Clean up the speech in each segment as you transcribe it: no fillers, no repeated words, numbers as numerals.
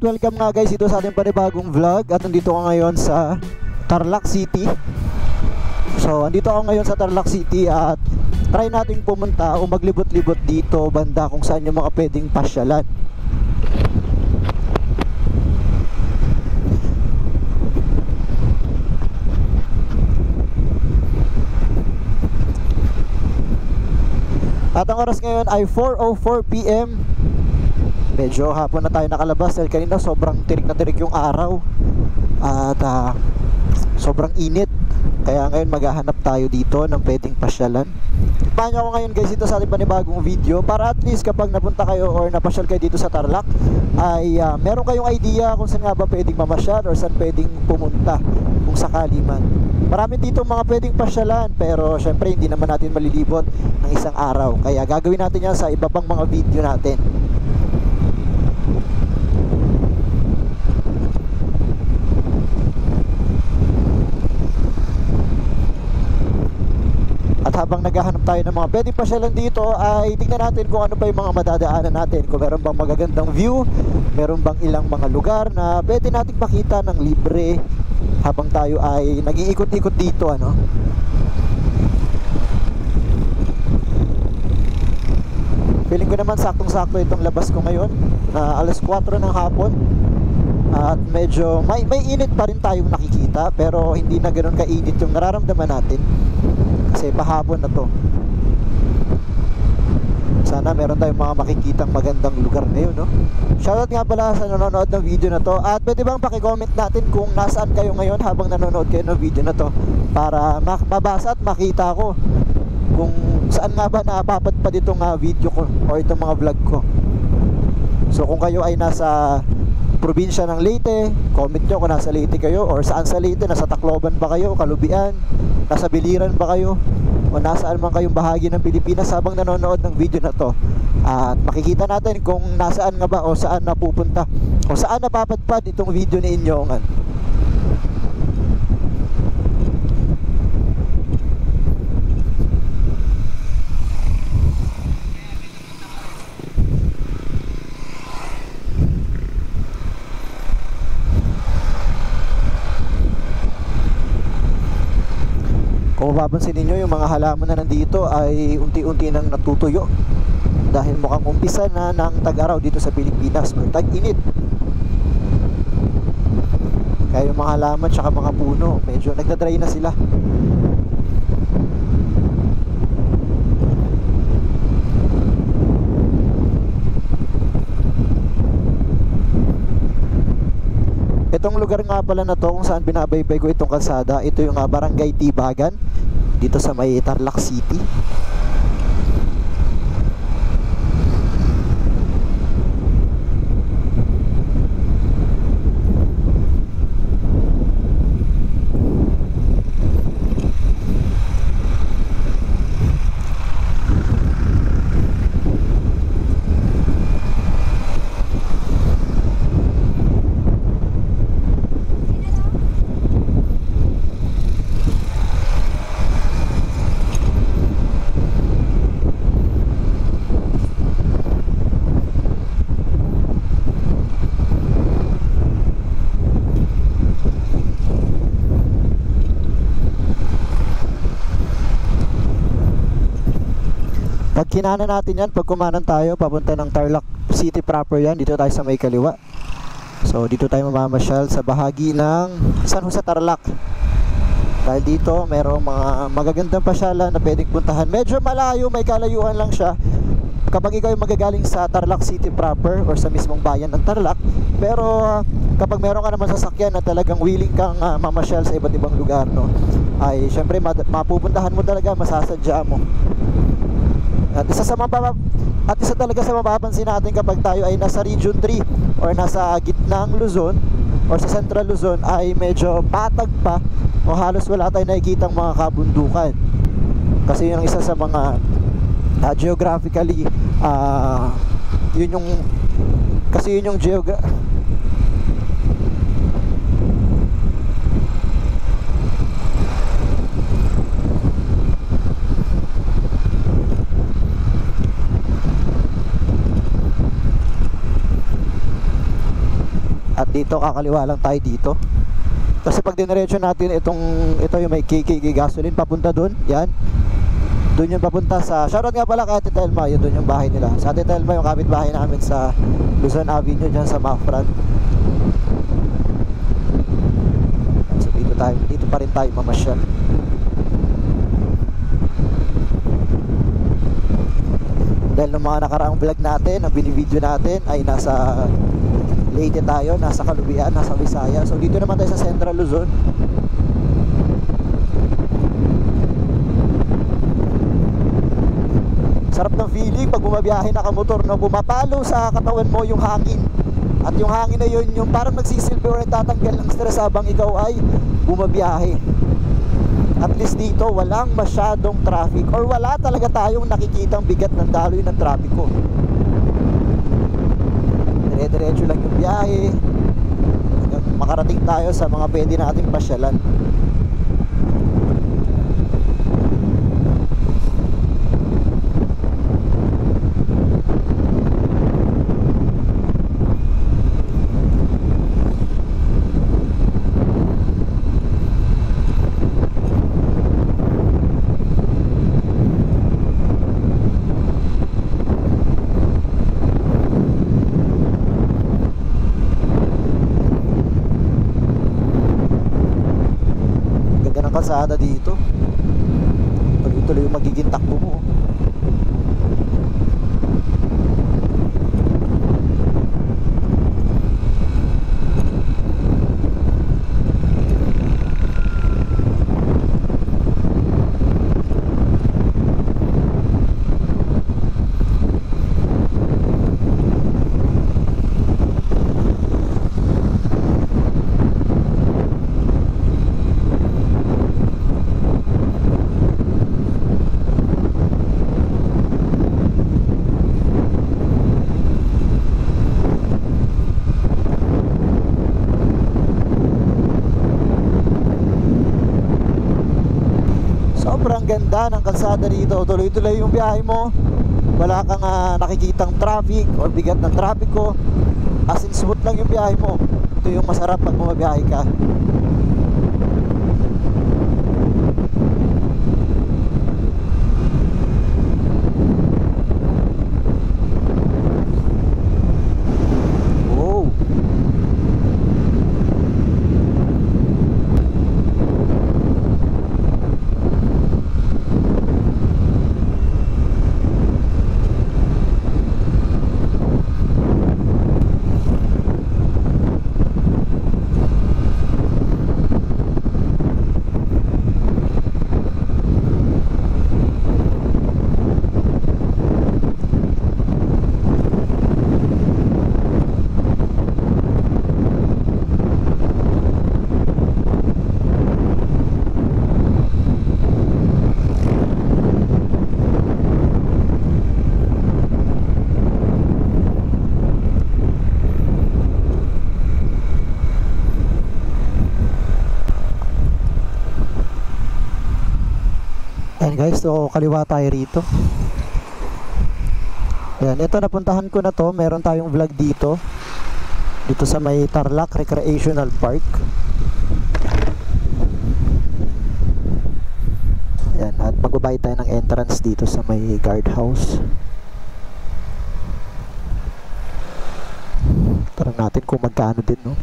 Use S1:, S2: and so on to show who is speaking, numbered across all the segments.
S1: welcome nga guys dito sa ating panibagong vlog. At nandito ako ngayon sa Tarlac City. So andito ako ngayon sa Tarlac City at try nating pumunta o maglibot-libot dito banda kung saan yung mga pwedeng pasyalan. At ang oras ngayon ay 4:04 PM. Medyo hapon na tayo nakalabas dahil kanina sobrang tirik na tirik yung araw. At sobrang init. Kaya ngayon maghahanap tayo dito ng pwedeng pasyalan. Paano ako ngayon guys dito sa ating panibagong video para at least kapag napunta kayo or napasyal kayo dito sa Tarlac ay meron kayong idea kung saan nga ba pwedeng mamasyal or saan pwedeng pumunta kung sakali man. Marami dito mga pwedeng pasyalan pero syempre hindi naman natin malilibot ng isang araw. Kaya gagawin natin yan sa iba pang mga video natin. At habang naghahanap tayo ng mga pwedeng pasyalan dito ay tingnan natin kung ano pa yung mga madadaanan natin. Kung meron bang magagandang view, meron bang ilang mga lugar na pwede nating makita ng libre habang tayo ay nag-iikot-ikot dito, ano. Feeling ko naman saktong-sakto itong labas ko ngayon na alas 4 ng hapon. At medyo may init pa rin tayong nakikita pero hindi na ganoon kainit yung nararamdaman natin kasi pahapon na to. Sana meron tayong mga makikitang magandang lugar ngayon, no? Shoutout nga pala sa nanonood ng video na to. At pwede bang pakicomment natin kung nasaan kayo ngayon habang nanonood kayo ng video na to para mabasa at makita ko kung saan nga ba napapadpad itong video ko o itong mga vlog ko. So kung kayo ay nasa probinsya ng Leyte, comment nyo kung nasa Leyte kayo or saan sa Leyte, nasa Tacloban ba kayo, Kalubian, nasa Biliran ba kayo o nasaan man kayong bahagi ng Pilipinas habang nanonood ng video na to. At makikita natin kung nasaan nga ba o saan napupunta o saan napapadpad itong video ni Inyongan. Kung mapapansin ninyo, yung mga halaman na nandito ay unti-unti nang natutuyo dahil mukhang umpisa na ng tag-araw dito sa Pilipinas or tag-init. Kaya yung mga halaman tsaka mga puno medyo nagdadry na sila. Itong lugar nga pala na to kung saan binabaybay ko itong kalsada, ito yung Barangay Tibagan dito sa may Tarlac City. Pag kinana natin yan, pag kumanan tayo papunta ng Tarlac City proper yan, dito tayo sa may kaliwa. So dito tayo mamamasyal sa bahagi ng San Jose Tarlac. Dahil dito merong mga magagandang pasyalan na pwedeng puntahan. Medyo malayo, may kalayuan lang siya kapag ikaw ay magagaling sa Tarlac City proper or sa mismong bayan ng Tarlac. Pero kapag meron ka naman sasakyan na talagang willing kang mamasyal sa iba't ibang lugar, no, ay syempre mapupuntahan mo talaga, masasadya mo. At isa talaga sa mapapansin natin kapag tayo ay nasa Region 3 or nasa gitnang Luzon or sa Central Luzon ay medyo patag pa o halos wala tayong nakikitang mga kabundukan. Kasi yun ang isa sa mga geographically yun yung Dito kakaliwa lang tayo dito. Kasi pag diniretso natin ito yung may KKK gasoline papunta dun, yan. Doon yung papunta sa, shoutout nga pala kay Ate Telma, yun doon yung bahay nila. Sa Ate Telma yung kapitbahay namin sa Luzon Avenue dyan sa Mafran. So dito pa rin tayo mamasyal. Dahil ng mga nakaraang vlog natin, ang binivideo natin ay nasa Leyte tayo, nasa Kalubian, nasa Visaya. So dito naman tayo sa Central Luzon. Sarap ng feeling pag bumabiyahe nakamotor na pumapalo sa katawan mo yung hangin. At yung hangin na yun, yung parang nagsisilbi o nagtatanggal ng stress habang ikaw ay bumabiyahe. At least dito walang masyadong traffic or wala talaga tayong nakikitang bigat ng daloy ng trapiko. Dire-diretso lang yung biyahe hanggang makarating tayo sa mga pwede nating pasyalan. Kalsada dito, tuloy-tuloy yung magiging takbo mo. Sobrang ganda ng kalsada dito, tuloy-tuloy yung biyahe mo, wala kang nakikitang traffic or bigat ng trapiko, as in smooth lang yung biyahe mo. Ito yung masarap pag bumabiyahe ka. Ayan guys, so kaliwa tayo rito. Ayan, ito napuntahan ko na to. Meron tayong vlog dito sa may Tarlac Recreational Park. Ayan, at magbabayad tayo ng entrance dito sa may guardhouse. Tarang natin kung magkano din, no?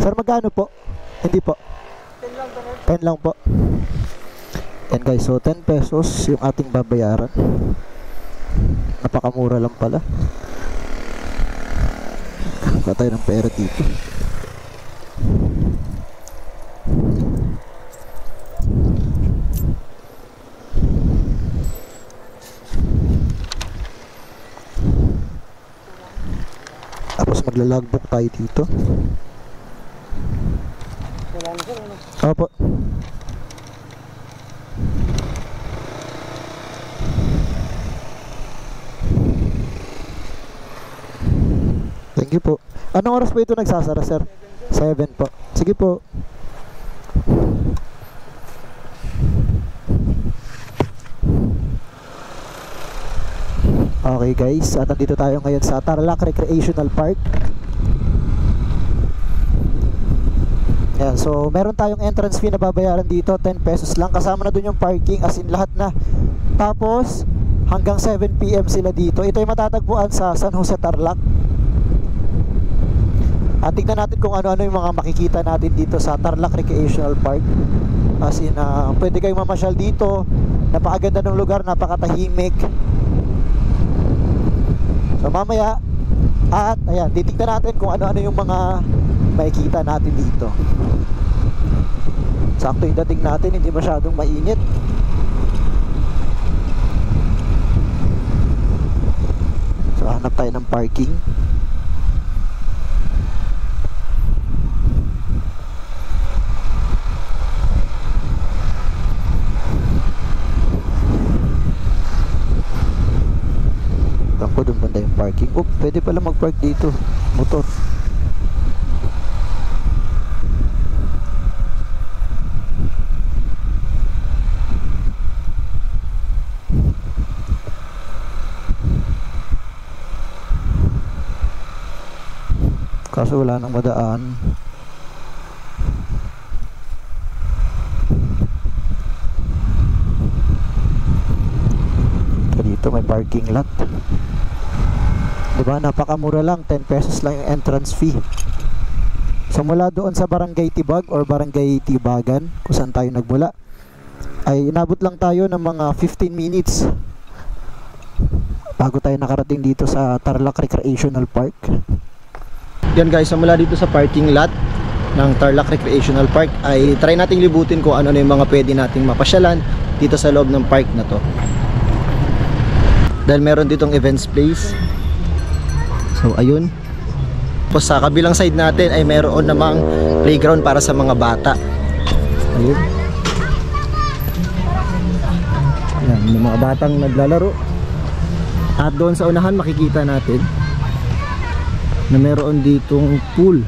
S1: Sir, magkano po? Hindi po. 10 lang po. Yan guys, so 10 pesos yung ating babayaran. Napakamura lang pala. Wala tayo ng pera dito. Tapos magla-logbook tayo dito. Opo. Thank you po. Anong oras po ito nagsasara, sir? 7 po. Sige po. Okay guys, at nandito tayo ngayon sa Tarlac Recreational Park. Yan, so meron tayong entrance fee na babayaran dito, 10 pesos lang. Kasama na dun yung parking, as in lahat na. Tapos hanggang 7 PM sila dito. Ito ay matatagpuan sa San Jose, Tarlac. At tignan natin kung ano-ano yung mga makikita natin dito sa Tarlac Recreational Park. As in, pwede kayong mamasyal dito. Napakaganda ng lugar, napakatahimik. So mamaya, at ayan, titignan natin kung ano-ano yung mga makikita natin dito. Sakto yung dating natin, hindi masyadong mainit. So hanap tayo ng parking. Ko doon banda yung parking. Oh, pwede pala mag-park dito. Motor. Kaso wala nang madaan. Dito may parking lot. Diba, napakamura lang, 10 pesos lang yung entrance fee. So mula doon sa Barangay Tibag or Barangay Tibagan, kung saan tayo nagmula, ay inabot lang tayo ng mga 15 minutes bago tayo nakarating dito sa Tarlac Recreational Park. Yan guys, so mula dito sa parking lot ng Tarlac Recreational Park ay try nating libutin kung ano na yung mga pwede nating mapasyalan dito sa loob ng park na to. Dahil meron ditong events place. So ayun. Tapos sa kabilang side natin ay meron namang playground para sa mga bata. Ayun. Yan, may mga batang naglalaro. At doon sa unahan makikita natin na meron ditong pool.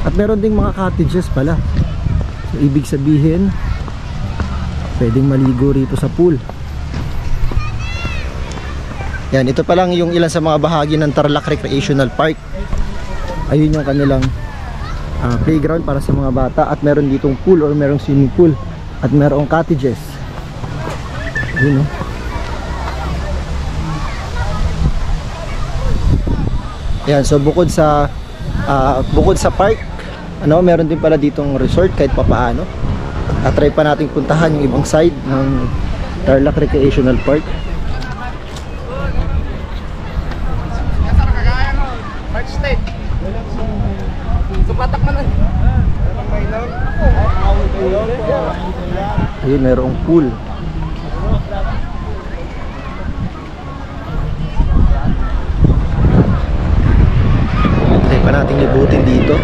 S1: At meron ding mga cottages pala. So ibig sabihin pwedeng maligo rito sa pool. Yan, ito pa lang yung ilan sa mga bahagi ng Tarlac Recreational Park. Ayun yung kanilang playground para sa mga bata. At meron ditong pool or merong swimming pool. At merong cottages. Ayun, oh. Yan, so bukod sa park, meron din pala ditong resort kahit papaano. At try pa nating puntahan yung ibang side ng Tarlac Recreational Park. Ayun, mayroong pool. Try pa natin libutin dito.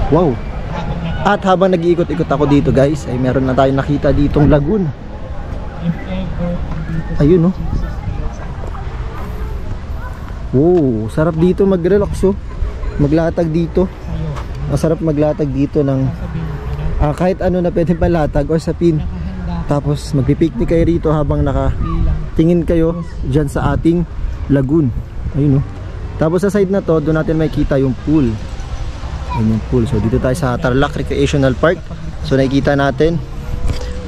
S1: Wow. At habang nag-iikot-ikot ako dito guys, ay meron na tayong nakita ditong lagoon. Ayun, oh. Wow, sarap dito mag-relax, oh. Maglatag dito. Masarap maglatag dito ng kahit ano na pwede palatag or sapin. Tapos magpipiknik kayo rito habang nakatingin kayo dyan sa ating lagoon. Ayun, oh. Tapos sa side na to, doon natin makikita yung pool. Ayun yung pool. So dito tayo sa Tarlac Recreational Park. So nakikita natin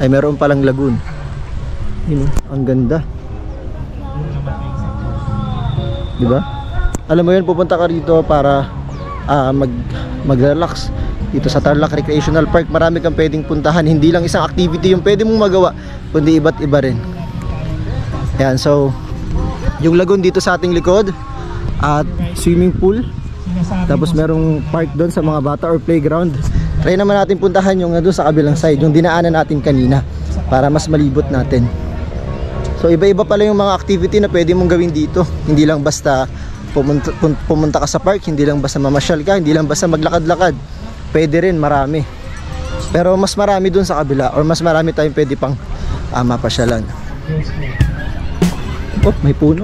S1: ay meron palang lagoon. Ayun, oh. Ang ganda. Diba? Alam mo yun, pupunta ka rito para mag-relax dito sa Tarlac Recreational Park. Marami kang pwedeng puntahan. Hindi lang isang activity yung pwede mong magawa, kundi iba't iba rin. Ayan, so yung lagoon dito sa ating likod at swimming pool. Tapos merong park doon sa mga bata or playground. Try naman natin puntahan yung doon sa kabilang side, yung dinaanan natin kanina, para mas malibot natin. So iba-iba pala yung mga activity na pwede mong gawin dito. Hindi lang basta pumunta ka sa park, hindi lang basta mamasyal ka, hindi lang basta maglakad-lakad. Pwede rin, marami. Pero mas marami dun sa kabila, or mas marami tayong pwede pang mapasyalan. Oh, may puno.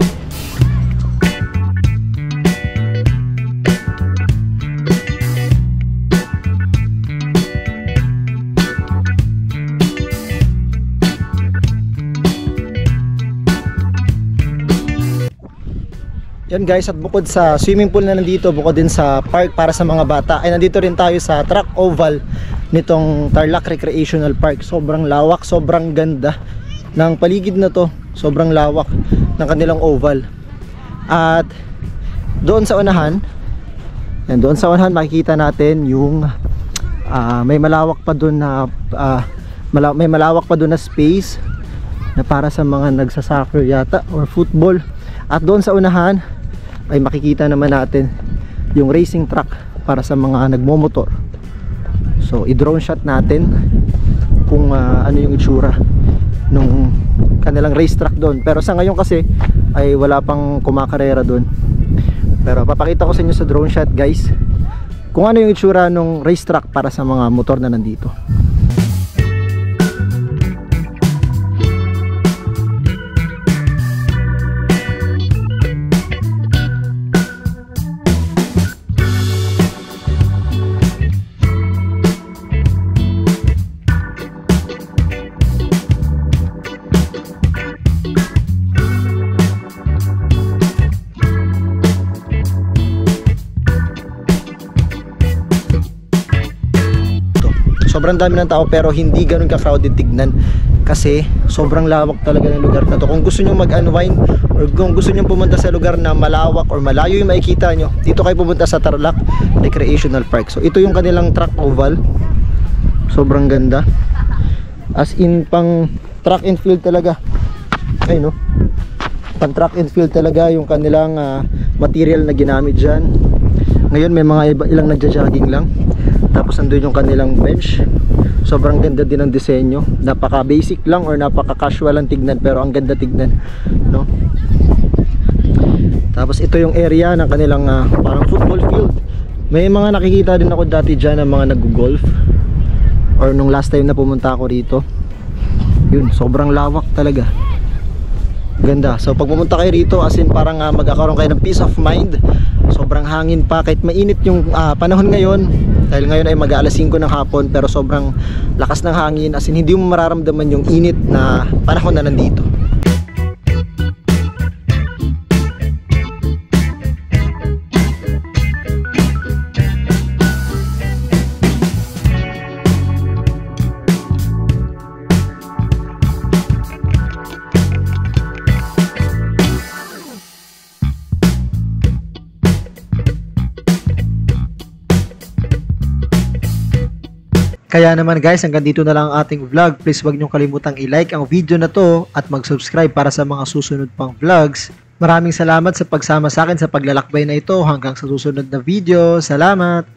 S1: Yan guys, at bukod sa swimming pool na nandito, bukod din sa park para sa mga bata, ay nandito rin tayo sa track oval nitong Tarlac Recreational Park. Sobrang lawak, sobrang ganda ng paligid na to, sobrang lawak ng kanilang oval. At doon sa unahan, yan, doon sa unahan makikita natin yung may malawak pa doon na may malawak pa doon na space na para sa mga nagsasoccer yata or football. At doon sa unahan ay makikita naman natin yung racing track para sa mga nagmomotor. So i-drone shot natin kung ano yung itsura nung kanilang race track doon. Pero sa ngayon kasi ay wala pang kumakarera doon. Pero papakita ko sa inyo sa drone shot guys kung ano yung itsura nung race track para sa mga motor na nandito. Sobrang dami ng tao pero hindi ganun ka-crowded tignan kasi sobrang lawak talaga ng lugar na to. Kung gusto nyo mag-unwind or kung gusto nyo pumunta sa lugar na malawak or malayo yung makikita nyo, dito kayo pumunta sa Tarlac Recreational Park. So ito yung kanilang track oval, sobrang ganda, as in pang track and field talaga. Ay no, pang track and field talaga yung kanilang material na ginamit dyan. Ngayon may mga ilang nagja-jogging lang. Tapos nandun yung kanilang bench. Sobrang ganda din ang disenyo. Napaka basic lang or napaka casual ang tignan pero ang ganda tignan, no? Tapos ito yung area ng kanilang parang football field. May mga nakikita din ako dati dyan ng mga nag-golf or nung last time na pumunta ako rito. Yun, sobrang lawak talaga. Ganda. So pag pumunta kayo rito, as in parang magkakaroon kayo ng peace of mind. Sobrang hangin pa kahit mainit yung panahon ngayon. Dahil ngayon ay mag-aalas 5 ng hapon pero sobrang lakas ng hangin, as in hindi mo mararamdaman yung init na panahon na nandito. Kaya naman guys, hanggang dito na lang ang ating vlog. Please wag niyong kalimutang i-like ang video na to at mag-subscribe para sa mga susunod pang vlogs. Maraming salamat sa pagsama sa akin sa paglalakbay na ito. Hanggang sa susunod na video. Salamat!